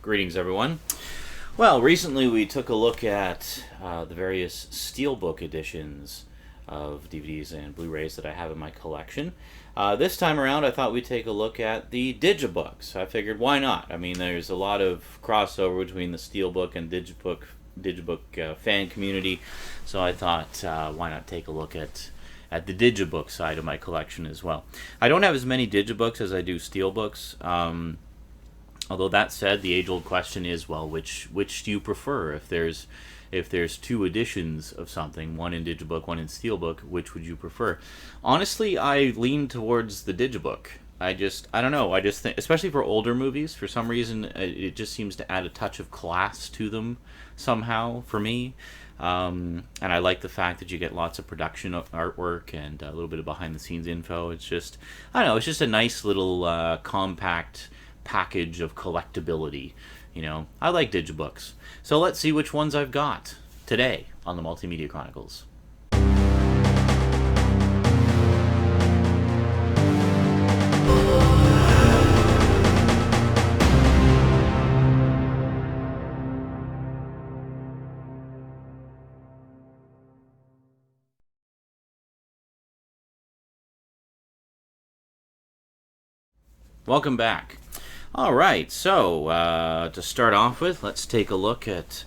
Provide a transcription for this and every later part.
Greetings, everyone. Well, recently we took a look at the various SteelBook editions of DVDs and Blu-rays that I have in my collection. This time around, I thought we'd take a look at the DigiBooks. I figured, why not? I mean, there's a lot of crossover between the SteelBook and DigiBook fan community, so I thought, why not take a look at the DigiBook side of my collection as well. I don't have as many DigiBooks as I do SteelBooks. Although that said, the age-old question is, well, which do you prefer? If there's two editions of something, one in DigiBook, one in SteelBook, which would you prefer? Honestly, I lean towards the DigiBook. I don't know. I just think, especially for older movies, for some reason, it just seems to add a touch of class to them somehow for me. And I like the fact that you get lots of production artwork and a little bit of behind-the-scenes info. It's just, I don't know, it's just a nice little compact package of collectability. You know, I like DigiBooks. So let's see which ones I've got today on the Multimedia Chronicles. Welcome back. Alright, so to start off with, let's take a look at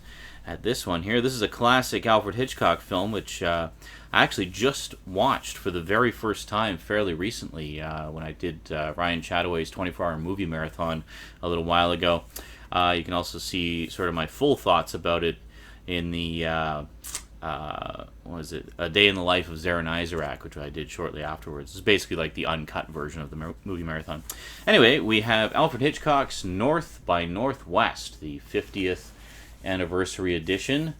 this one here. This is a classic Alfred Hitchcock film, which I actually just watched for the very first time fairly recently when I did Ryan Chataway's 24-hour movie marathon a little while ago. You can also see sort of my full thoughts about it in the what is it? A Day in the Life of Zaron Isaac, which I did shortly afterwards. It's basically like the uncut version of the movie marathon. Anyway, we have Alfred Hitchcock's North by Northwest, the 50th anniversary edition.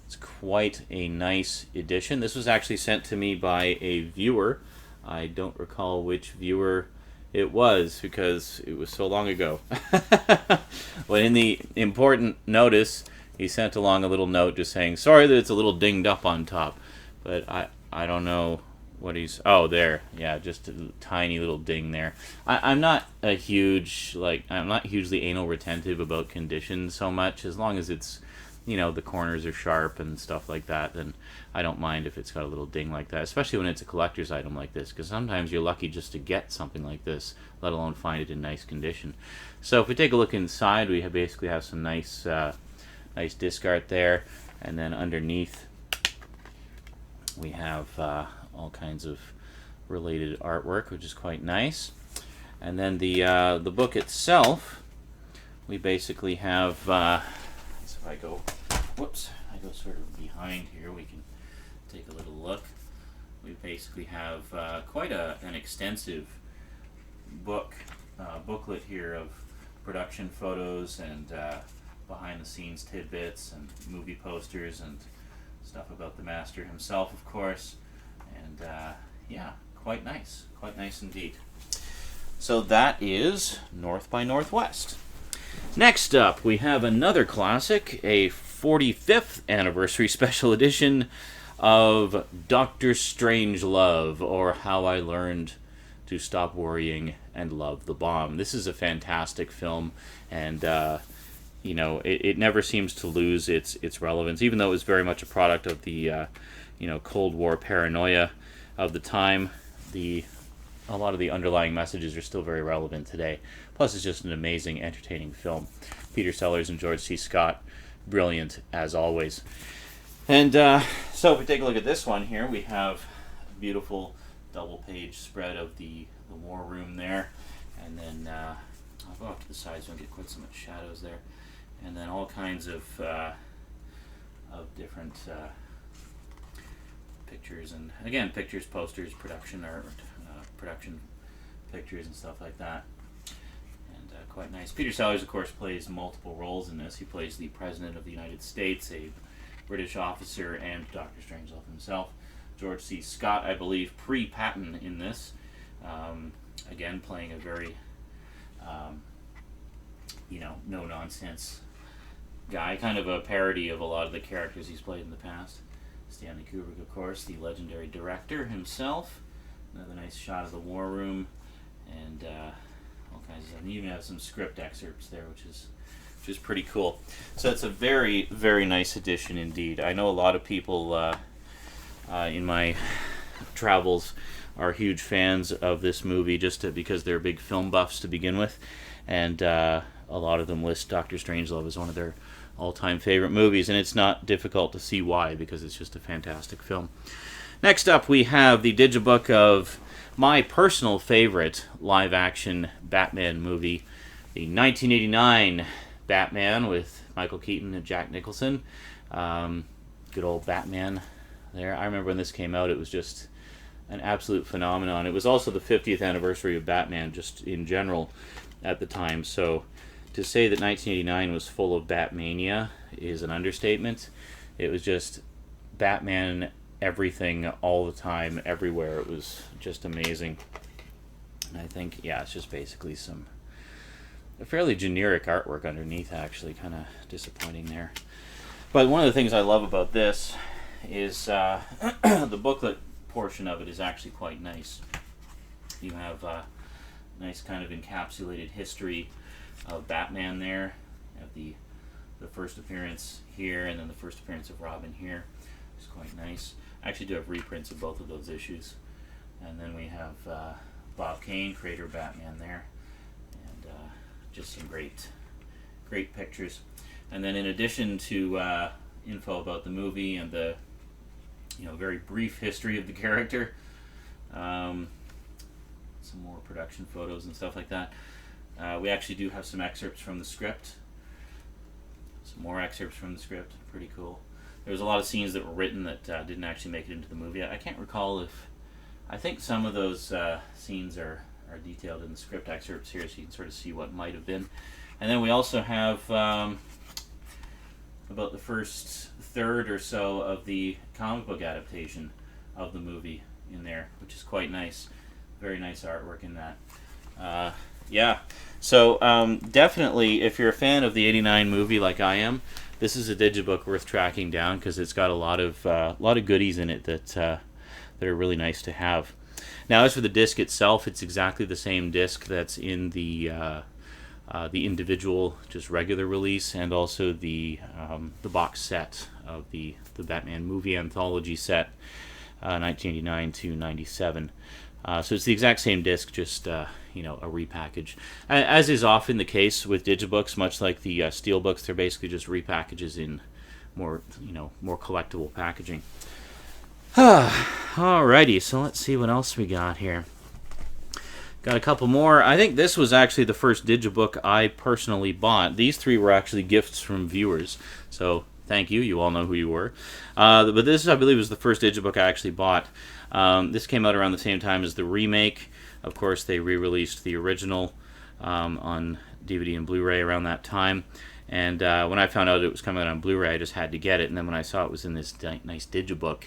It's quite a nice edition. This was actually sent to me by a viewer. I don't recall which viewer it was because it was so long ago. But in the important notice, he sent along a little note just saying, sorry that it's a little dinged up on top. But I don't know what he's... Oh, there. Yeah, just a tiny little ding there. I'm not I'm not hugely anal retentive about condition so much. As long as it's, you know, the corners are sharp and stuff like that, then I don't mind if it's got a little ding like that. Especially when it's a collector's item like this. Because sometimes you're lucky just to get something like this, let alone find it in nice condition. So if we take a look inside, we basically have some nice disc art there, and then underneath we have all kinds of related artwork, which is quite nice. And then the book itself, we basically have. So if I go sort of behind here, we can take a little look. We basically have quite an extensive booklet here of production photos and behind-the-scenes tidbits and movie posters and stuff about the master himself, of course. And yeah, quite nice indeed. So that is North by Northwest. Next up, we have another classic, a 45th anniversary special edition of Dr. Strangelove, or How I Learned to Stop Worrying and Love the Bomb. This is a fantastic film, and you know, it never seems to lose its relevance, even though it was very much a product of the Cold War paranoia of the time. A lot of the underlying messages are still very relevant today. Plus, it's just an amazing, entertaining film. Peter Sellers and George C. Scott, brilliant as always. And so if we take a look at this one here, we have a beautiful double-page spread of the war room there, and then I'll go off to the side so I don't get quite so much shadows there. And then all kinds of different pictures, and again, pictures, posters, production art, production pictures and stuff like that. And quite nice. Peter Sellers, of course, plays multiple roles in this. He plays the President of the United States, a British officer, and Dr. Strangelove himself. George C. Scott, I believe, pre-Patton in this. Again, playing a very, no-nonsense guy, kind of a parody of a lot of the characters he's played in the past. Stanley Kubrick, of course, the legendary director himself. Another nice shot of the war room, and all kinds of stuff. And you even have some script excerpts there, which is which is pretty cool. So it's a very, very nice edition indeed. I know a lot of people in my travels are huge fans of this movie because they're big film buffs to begin with, and a lot of them list Doctor Strangelove as one of their all-time favorite movies, and it's not difficult to see why, because it's just a fantastic film. Next up, we have the DigiBook of my personal favorite live-action Batman movie, the 1989 Batman with Michael Keaton and Jack Nicholson. Good old Batman there. I remember when this came out, it was just an absolute phenomenon. It was also the 50th anniversary of Batman, just in general, at the time. So to say that 1989 was full of Batmania is an understatement. It was just Batman everything all the time, everywhere. It was just amazing. And I think, yeah, it's just basically a fairly generic artwork underneath, actually. Kind of disappointing there. But one of the things I love about this is the booklet portion of it is actually quite nice. You have a nice kind of encapsulated history of Batman there. You have the first appearance here, and then the first appearance of Robin here. It's quite nice. I actually do have reprints of both of those issues. And then we have Bob Kane, creator of Batman there. And just some great pictures. And then in addition to info about the movie and the very brief history of the character, some more production photos and stuff like that. We actually do have some excerpts from the script. Some more excerpts from the script. Pretty cool. There was a lot of scenes that were written that didn't actually make it into the movie. I can't recall I think some of those scenes are detailed in the script excerpts here, so you can sort of see what might have been. And then we also have about the first third or so of the comic book adaptation of the movie in there, which is quite nice. Very nice artwork in that. Yeah, so definitely, if you're a fan of the '89 movie like I am, this is a DigiBook worth tracking down, because it's got a lot of goodies in it that are really nice to have. Now, as for the disc itself, it's exactly the same disc that's in the individual, just regular release, and also the box set of the Batman movie anthology set, 1989 to 97. So it's the exact same disc, just a repackage. As is often the case with DigiBooks, much like the SteelBooks, they're basically just repackages in more collectible packaging. Alrighty, so let's see what else we got here. Got a couple more. I think this was actually the first DigiBook I personally bought. These three were actually gifts from viewers, so thank you. You all know who you were. But this, I believe, was the first DigiBook I actually bought. This came out around the same time as the remake. Of course, they re-released the original on DVD and Blu-ray around that time. And when I found out it was coming out on Blu-ray, I just had to get it. And then when I saw it was in this nice DigiBook,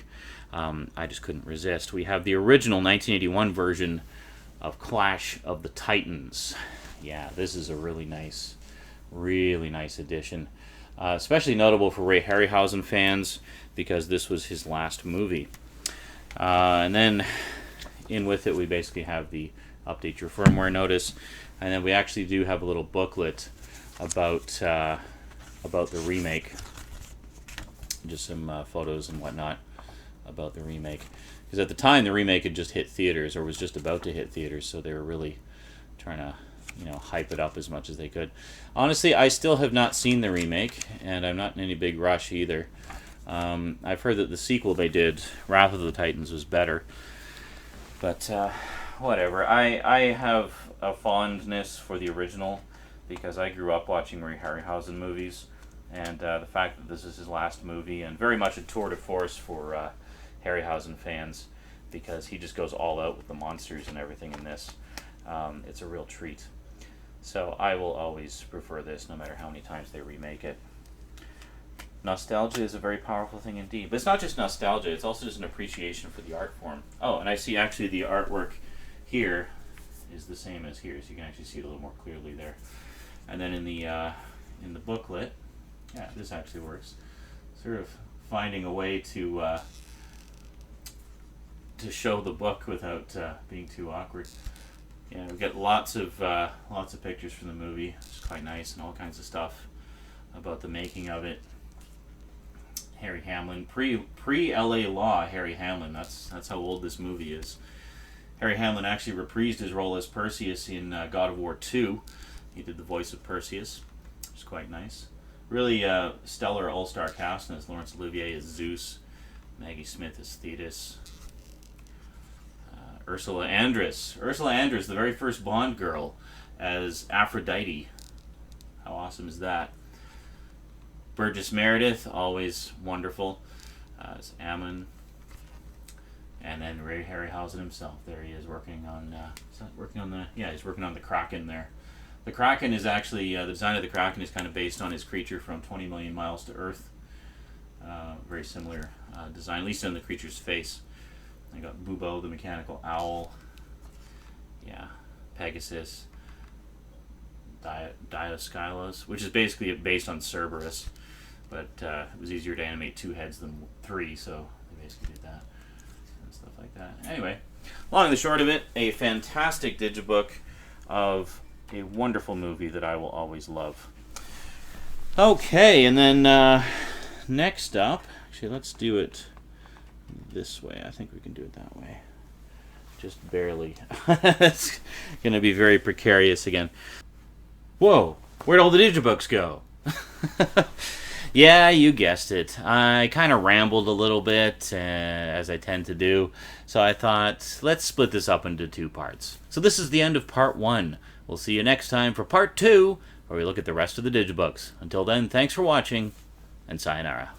I just couldn't resist. We have the original 1981 version of Clash of the Titans. Yeah, this is a really nice edition. Especially notable for Ray Harryhausen fans, because this was his last movie. And then in with it, we basically have the update your firmware notice, and then we actually do have a little booklet about the remake, just some photos and whatnot about the remake. Because at the time, the remake had just hit theaters, or was just about to hit theaters, so they were really trying to hype it up as much as they could. Honestly, I still have not seen the remake, and I'm not in any big rush either. I've heard that the sequel they did, Wrath of the Titans, was better. But whatever. I have a fondness for the original, because I grew up watching Ray Harryhausen movies, and the fact that this is his last movie, and very much a tour de force for Harryhausen fans, because he just goes all out with the monsters and everything in this. It's a real treat. So I will always prefer this, no matter how many times they remake it. Nostalgia is a very powerful thing indeed. But it's not just nostalgia, it's also just an appreciation for the art form. Oh, and I see actually the artwork here is the same as here, so you can actually see it a little more clearly there. And then in the booklet, yeah, this actually works. Sort of finding a way to show the book without being too awkward. Yeah, we get lots of pictures from the movie. It's quite nice, and all kinds of stuff about the making of it. Harry Hamlin, pre LA Law Harry Hamlin. That's how old this movie is. Harry Hamlin actually reprised his role as Perseus in God of War 2. He did the voice of Perseus, which is quite nice. Really stellar all-star cast as Laurence Olivier as Zeus, Maggie Smith as Thetis, Ursula Andress, the very first Bond girl, as Aphrodite. How awesome is that? Burgess Meredith, always wonderful, as Ammon. And then Ray Harryhausen himself. There he is working on. He's working on the Kraken there. The Kraken is actually the design of the Kraken is kind of based on his creature from 20 Million Miles to Earth. Very similar design, at least in the creature's face. I got Bubo, the mechanical owl. Yeah, Pegasus. Dioskylos, which is basically based on Cerberus, but it was easier to animate 2 heads than 3, so they basically did that and stuff like that. Anyway, long and the short of it, a fantastic digibook of a wonderful movie that I will always love. Okay, and then next up, actually let's do it this way. I think we can do it that way. Just barely. It's going to be very precarious again. Whoa, where'd all the DigiBooks go? Yeah, you guessed it. I kind of rambled a little bit, as I tend to do. So I thought, let's split this up into 2 parts. So this is the end of part 1. We'll see you next time for part 2, where we look at the rest of the DigiBooks. Until then, thanks for watching, and sayonara.